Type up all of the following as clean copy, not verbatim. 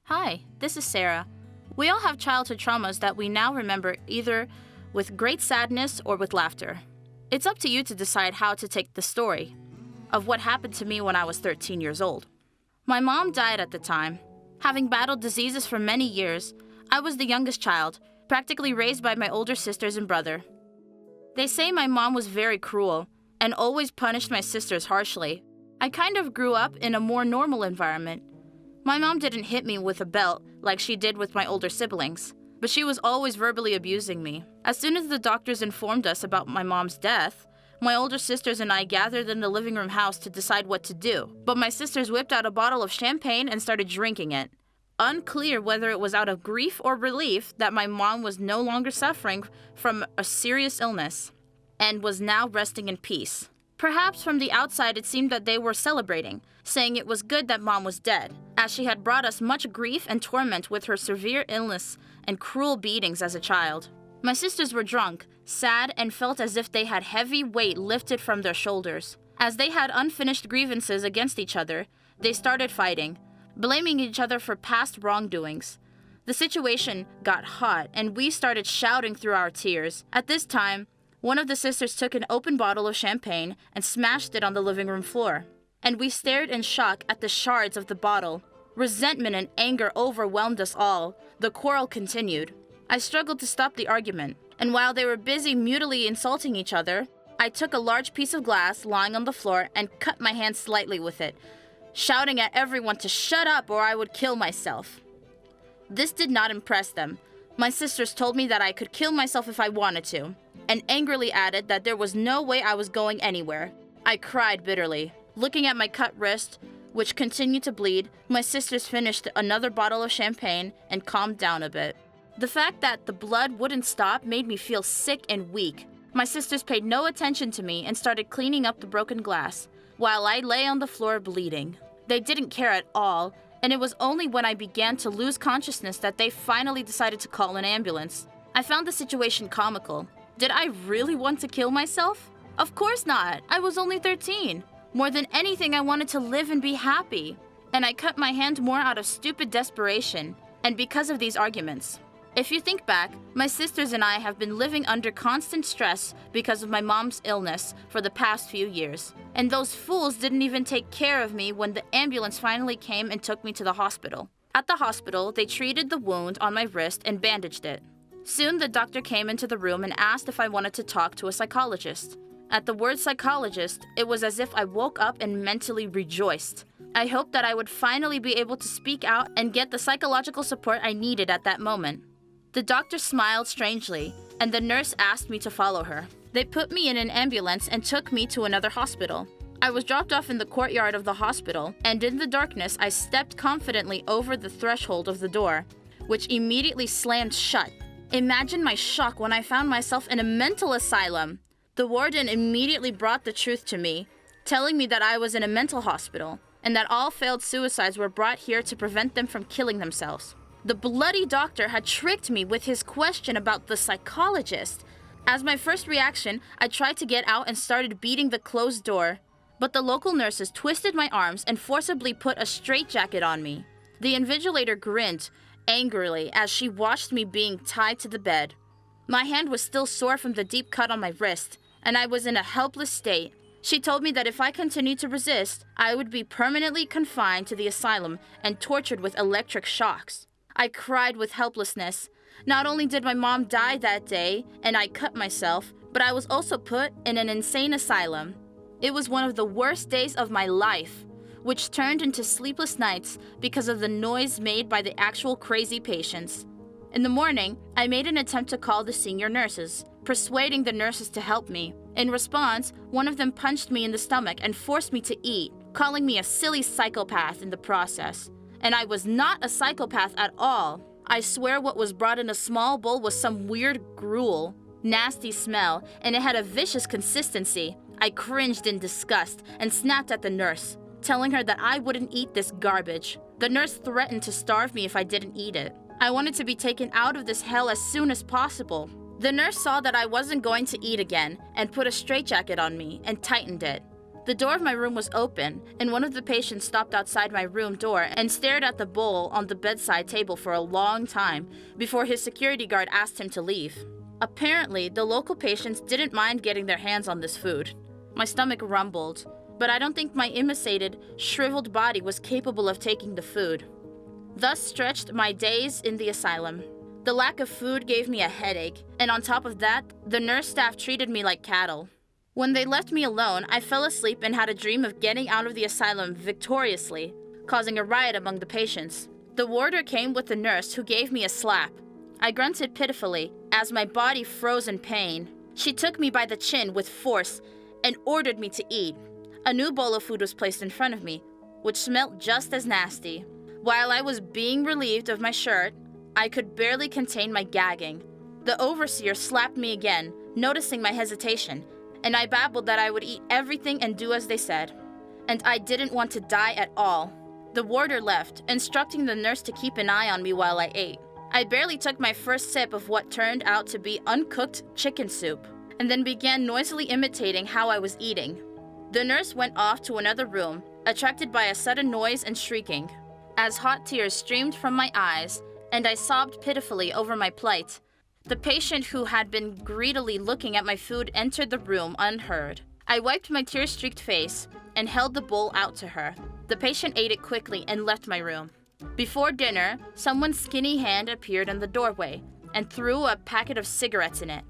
Hi, this is Sarah. We all have childhood traumas that we now remember either with great sadness or with laughter. It's up to you to decide how to take the story of what happened to me when I was 13 years old. My mom died at the time. Having battled diseases for many years, I was the youngest child, practically raised by my older sisters and brother. They say my mom was very cruel and always punished my sisters harshly. I kind of grew up in a more normal environment. My mom didn't hit me with a belt like she did with my older siblings, but she was always verbally abusing me. As soon as the doctors informed us about my mom's death, my older sisters and I gathered in the living room house to decide what to do, but my sisters whipped out a bottle of champagne and started drinking it. Unclear whether it was out of grief or relief that my mom was no longer suffering from a serious illness and was now resting in peace. Perhaps from the outside it seemed that they were celebrating, saying it was good that mom was dead, as she had brought us much grief and torment with her severe illness and cruel beatings as a child. My sisters were drunk, sad, and felt as if they had heavy weight lifted from their shoulders. As they had unfinished grievances against each other, they started fighting, blaming each other for past wrongdoings. The situation got hot, and we started shouting through our tears. At this time, one of the sisters took an open bottle of champagne and smashed it on the living room floor, and we stared in shock at the shards of the bottle. Resentment and anger overwhelmed us all. The quarrel continued. I struggled to stop the argument, and while they were busy mutually insulting each other, I took a large piece of glass lying on the floor and cut my hand slightly with it, shouting at everyone to shut up or I would kill myself. This did not impress them. My sisters told me that I could kill myself if I wanted to, and angrily added that there was no way I was going anywhere. I cried bitterly. Looking at my cut wrist, which continued to bleed, my sisters finished another bottle of champagne and calmed down a bit. The fact that the blood wouldn't stop made me feel sick and weak. My sisters paid no attention to me and started cleaning up the broken glass, while I lay on the floor bleeding. They didn't care at all, and it was only when I began to lose consciousness that they finally decided to call an ambulance. I found the situation comical. Did I really want to kill myself? Of course not. I was only 13. More than anything, I wanted to live and be happy. And I cut my hand more out of stupid desperation, and because of these arguments. If you think back, my sisters and I have been living under constant stress because of my mom's illness for the past few years. And those fools didn't even take care of me when the ambulance finally came and took me to the hospital. At the hospital, they treated the wound on my wrist and bandaged it. Soon the doctor came into the room and asked if I wanted to talk to a psychologist. At the word psychologist, it was as if I woke up and mentally rejoiced. I hoped that I would finally be able to speak out and get the psychological support I needed at that moment. The doctor smiled strangely, and the nurse asked me to follow her. They put me in an ambulance and took me to another hospital. I was dropped off in the courtyard of the hospital, and in the darkness I stepped confidently over the threshold of the door, which immediately slammed shut. Imagine my shock when I found myself in a mental asylum. The warden immediately brought the truth to me, telling me that I was in a mental hospital, and that all failed suicides were brought here to prevent them from killing themselves. The bloody doctor had tricked me with his question about the psychologist. As my first reaction, I tried to get out and started beating the closed door, but the local nurses twisted my arms and forcibly put a straitjacket on me. The invigilator grinned angrily as she watched me being tied to the bed. My hand was still sore from the deep cut on my wrist, and I was in a helpless state. She told me that if I continued to resist, I would be permanently confined to the asylum and tortured with electric shocks. I cried with helplessness. Not only did my mom die that day, and I cut myself, but I was also put in an insane asylum. It was one of the worst days of my life, which turned into sleepless nights because of the noise made by the actual crazy patients. In the morning, I made an attempt to call the senior nurses, persuading the nurses to help me. In response, one of them punched me in the stomach and forced me to eat, calling me a silly psychopath in the process. And I was not a psychopath at all. I swear what was brought in a small bowl was some weird gruel, nasty smell, and it had a vicious consistency. I cringed in disgust and snapped at the nurse, telling her that I wouldn't eat this garbage. The nurse threatened to starve me if I didn't eat it. I wanted to be taken out of this hell as soon as possible. The nurse saw that I wasn't going to eat again and put a straitjacket on me and tightened it. The door of my room was open, and one of the patients stopped outside my room door and stared at the bowl on the bedside table for a long time before his security guard asked him to leave. Apparently, the local patients didn't mind getting their hands on this food. My stomach rumbled, but I don't think my emaciated, shriveled body was capable of taking the food. Thus stretched my days in the asylum. The lack of food gave me a headache, and on top of that, the nurse staff treated me like cattle. When they left me alone, I fell asleep and had a dream of getting out of the asylum victoriously, causing a riot among the patients. The warder came with the nurse, who gave me a slap. I grunted pitifully as my body froze in pain. She took me by the chin with force and ordered me to eat. A new bowl of food was placed in front of me, which smelt just as nasty. While I was being relieved of my shirt, I could barely contain my gagging. The overseer slapped me again, noticing my hesitation, and I babbled that I would eat everything and do as they said. And I didn't want to die at all. The warder left, instructing the nurse to keep an eye on me while I ate. I barely took my first sip of what turned out to be uncooked chicken soup, and then began noisily imitating how I was eating. The nurse went off to another room, attracted by a sudden noise and shrieking. As hot tears streamed from my eyes, and I sobbed pitifully over my plight, the patient who had been greedily looking at my food entered the room unheard. I wiped my tear-streaked face and held the bowl out to her. The patient ate it quickly and left my room. Before dinner, someone's skinny hand appeared in the doorway and threw a packet of cigarettes in it.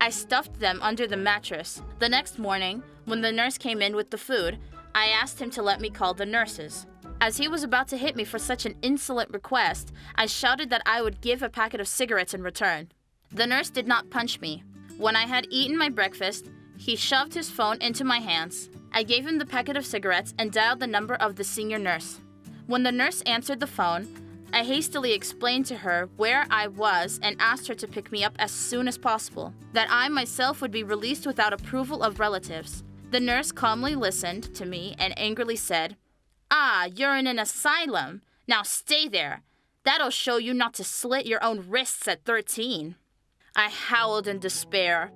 I stuffed them under the mattress. The next morning, when the nurse came in with the food, I asked him to let me call the nurses. As he was about to hit me for such an insolent request, I shouted that I would give a packet of cigarettes in return. The nurse did not punch me. When I had eaten my breakfast, he shoved his phone into my hands. I gave him the packet of cigarettes and dialed the number of the senior nurse. When the nurse answered the phone, I hastily explained to her where I was and asked her to pick me up as soon as possible, that I myself would be released without approval of relatives. The nurse calmly listened to me and angrily said, "Ah, you're in an asylum. Now stay there. That'll show you not to slit your own wrists at 13. I howled in despair.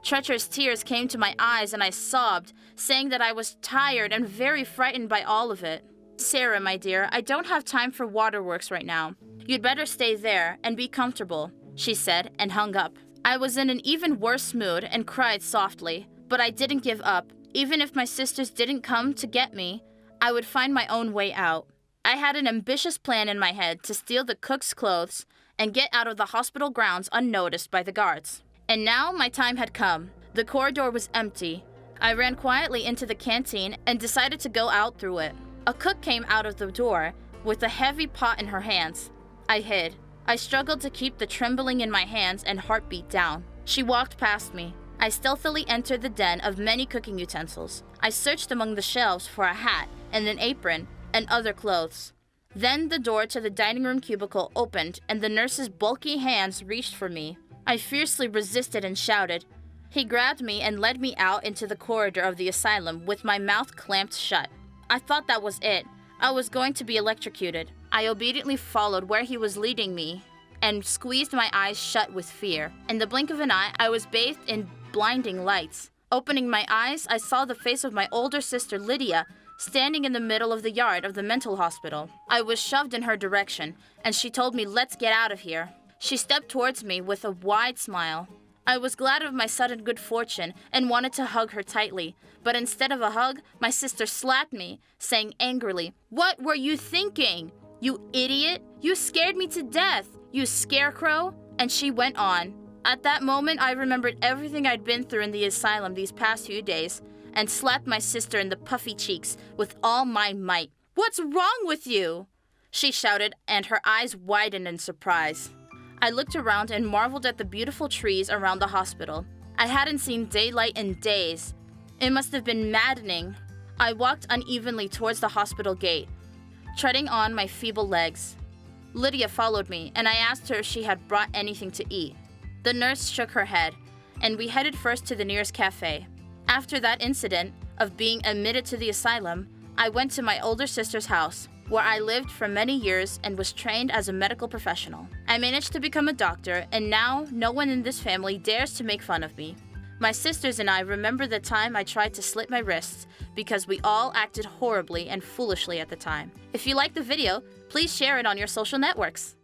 Treacherous tears came to my eyes and I sobbed, saying that I was tired and very frightened by all of it. "Sarah, my dear, I don't have time for waterworks right now. You'd better stay there and be comfortable," she said and hung up. I was in an even worse mood and cried softly, but I didn't give up. Even if my sisters didn't come to get me, I would find my own way out. I had an ambitious plan in my head to steal the cook's clothes and get out of the hospital grounds unnoticed by the guards. And now my time had come. The corridor was empty. I ran quietly into the canteen and decided to go out through it. A cook came out of the door with a heavy pot in her hands. I hid. I struggled to keep the trembling in my hands and heartbeat down. She walked past me. I stealthily entered the den of many cooking utensils. I searched among the shelves for a hat and an apron and other clothes. Then the door to the dining room cubicle opened and the nurse's bulky hands reached for me. I fiercely resisted and shouted. He grabbed me and led me out into the corridor of the asylum with my mouth clamped shut. I thought that was it. I was going to be electrocuted. I obediently followed where he was leading me and squeezed my eyes shut with fear. In the blink of an eye, I was bathed in blinding lights. Opening my eyes, I saw the face of my older sister Lydia standing in the middle of the yard of the mental hospital. I was shoved in her direction, and she told me, "Let's get out of here." She stepped towards me with a wide smile. I was glad of my sudden good fortune and wanted to hug her tightly, but instead of a hug, my sister slapped me, saying angrily, "What were you thinking? You idiot! You scared me to death, you scarecrow!" And she went on. At that moment, I remembered everything I'd been through in the asylum these past few days and slapped my sister in the puffy cheeks with all my might. "What's wrong with you?" she shouted, and her eyes widened in surprise. I looked around and marveled at the beautiful trees around the hospital. I hadn't seen daylight in days. It must have been maddening. I walked unevenly towards the hospital gate, treading on my feeble legs. Lydia followed me, and I asked her if she had brought anything to eat. The nurse shook her head, and we headed first to the nearest cafe. After that incident of being admitted to the asylum, I went to my older sister's house, where I lived for many years and was trained as a medical professional. I managed to become a doctor, and now no one in this family dares to make fun of me. My sisters and I remember the time I tried to slit my wrists because we all acted horribly and foolishly at the time. If you liked the video, please share it on your social networks.